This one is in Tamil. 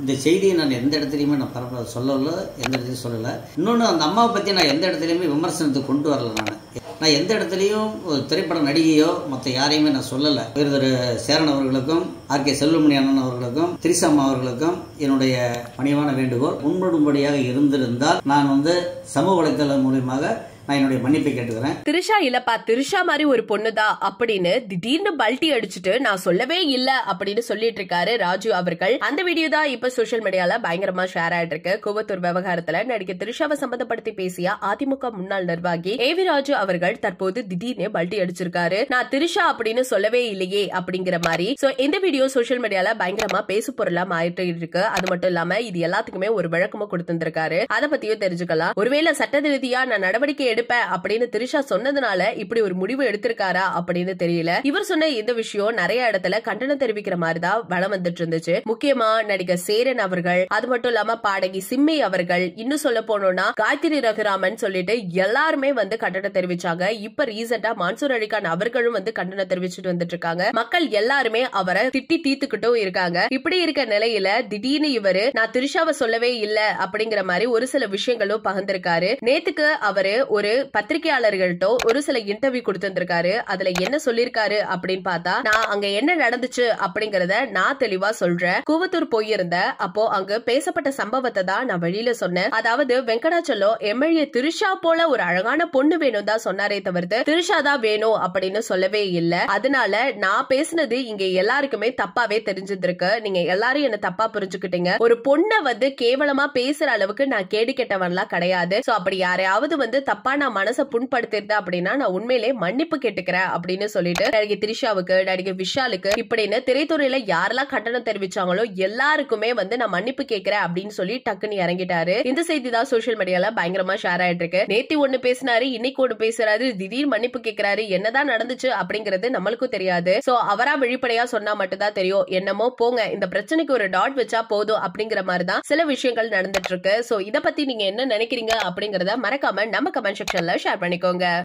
இந்த செய்தியை நான் எந்த இடத்துலையுமே நான் சொல்லல, எந்த இடத்துலையும் சொல்லலை. இன்னொன்று, அந்த அம்மாவை பற்றி நான் எந்த இடத்துலையுமே விமர்சனத்துக்கு கொண்டு வரல. நான் எந்த இடத்துலையும் ஒரு திரைப்பட நடிகையோ மற்ற யாரையுமே நான் சொல்லலை. திரு சேரன் அவர்களுக்கும் ஆர்.கே. செல்வமணி அண்ணன் அவர்களுக்கும் திரிசம்மா அவர்களுக்கும் என்னுடைய பணிவான வேண்டுகோள், முன்படும்படியாக இருந்திருந்தால் நான் சமூக வலைதளம் மூலமாக நான் என்னுடைய மன்னிப்பை கேட்டுக்கிறேன். திரிஷா இல்லப்பா, திரிஷா மாதிரி ஒரு பொண்ணுதான் அப்படின்னு திடீர்னு பல்ட்டி அடிச்சுட்டு நான் சொல்லவே இல்ல அப்படின்னு சொல்லிட்டு இருக்காரு ராஜு அவர்கள். அந்த வீடியோ தான் இப்ப சோசியல் மீடியால பயங்கரமா ஷேர் ஆயிட்டு இருக்கு. கூவத்தூர் விவகாரத்துல நடிகை திரிஷாவை சம்பந்தப்படுத்தி பேசிய அதிமுக முன்னாள் நிர்வாகி ஏவி ராஜு அவர்கள் தற்போது திடீர்னு பல்ட்டி அடிச்சிருக்காரு. நான் திரிஷா அப்படின்னு சொல்லவே இல்லையே அப்படிங்கிற மாதிரி. சோ இந்த வீடியோ சோசியல் மீடியால பயங்கரமா பேசு பொருளா மாறிட்டு இருக்கு. அது மட்டும் இல்லாம இது எல்லாத்துக்குமே ஒரு விளக்கமும் கொடுத்திருக்காரு. அதை பத்தியும் தெரிஞ்சுக்கலாம். ஒருவேளை சட்ட ரீதியா நான் நடவடிக்கை அப்படின்னு திரிஷா சொன்னதுனால இப்படி ஒரு முடிவு எடுத்திருக்காரா அப்படின்னு தெரியல. இவர் சொன்ன இந்த விஷயம் நிறைய இடத்துல கண்டனம் தெரிவிக்கிற மாதிரி தான் வளம் வந்துட்டு இருந்துச்சு. முக்கியமா நடிகர் சேரன் அவர்கள், அது மட்டும் இல்லாம பாடகி சிம்மி அவர்கள், இன்னும் சொல்ல போனோம்னா காயத்ரி ரகுராமன் சொல்லிட்டு எல்லாருமே கண்டனம் தெரிவிச்சாங்க. இப்ப ரீசெண்டா மான்சூர் அலிகான் அவர்களும் கண்டனம் தெரிவிச்சுட்டு வந்துட்டு இருக்காங்க. மக்கள் எல்லாருமே அவரை திட்டி தீத்துக்கிட்டும் இருக்காங்க. இப்படி இருக்க நிலையில திடீர்னு இவரு நான் திரிஷாவை சொல்லவே இல்ல அப்படிங்கிற மாதிரி ஒரு சில விஷயங்களும் பகிர்ந்திருக்காரு. நேத்துக்கு அவரு ஒரு பத்திரிகையாளர்கள்ட்ட ஒரு சில இன்டர்வியூ கொடுத்திருக்காரு. அதுல என்ன சொல்லிருக்காரு அப்படின்னு பார்த்தா, நான் அங்க என்ன நடந்துச்சு அப்படிங்கறத நான் தெளிவா சொல்றேன். கூவத்தூர் போயிருந்த அப்போ அங்க பேசப்பட்ட சம்பவத்தை தான் நான் வெளியில சொன்னேன். அதாவது வெங்கடாச்சலம் எம்எல்ஏ திரிஷா போல ஒரு அழகான பொண்ணு வேணும் தான் சொன்னாரே தவிர்த்து திரிஷா தான் வேணும் அப்படின்னு சொல்லவே இல்ல. அதனால நான் பேசினது இங்க எல்லாருக்குமே தப்பாவே தெரிஞ்சிருக்கு. நீங்க எல்லாரும் என்ன தப்பா புரிஞ்சுக்கிட்டீங்க. ஒரு பொண்ணை கேவலமா பேசுற அளவுக்கு நான் கேடு கெட்டவன்லாம் கிடையாது. சோ அப்படி யாரையாவது தப்பா நான் மனசை புண்படுத்திருந்தேன் அப்படின்னா நான் உண்மையிலே மன்னிப்பு கேட்டுக்கிறேன் அப்படின்னு சொல்லிட்டு நடிகை திரிஷாவுக்கு, நடிகை விஷாலுக்கு இப்படின்னு திரைத்துறையில யாரெல்லாம் கண்டனம் தெரிவிச்சாங்களோ எல்லாருக்குமே நான் மன்னிப்பு கேட்கிறேன் அப்படின்னு சொல்லி டக்குன்னு இறங்கிட்டாரு. இந்த செய்தி தான் சோசியல் மீடியால பயங்கரமா ஷேர் ஆயிட்டு இருக்கு. நேத்தி ஒண்ணு பேசினாரு, இன்னைக்கு ஒண்ணு பேசுறாரு, திடீர் மன்னிப்பு கேட்கிறாரு. என்னதான் நடந்துச்சு அப்படிங்கிறது நம்மளுக்கும் தெரியாது. சோ அவரா வெளிப்படையா சொன்னா மட்டும் தான் தெரியும். என்னமோ போங்க, இந்த பிரச்சனைக்கு ஒரு டாட் வச்சா போதும் அப்படிங்கிற மாதிரி தான் சில விஷயங்கள் நடந்துட்டு இருக்கு. சோ இத பத்தி நீங்க என்ன நினைக்கிறீங்க அப்படிங்கறத மறக்காம நம்ம கமெண்ட் செக்ஷன்ல ஷேர் பண்ணிக்கோங்க.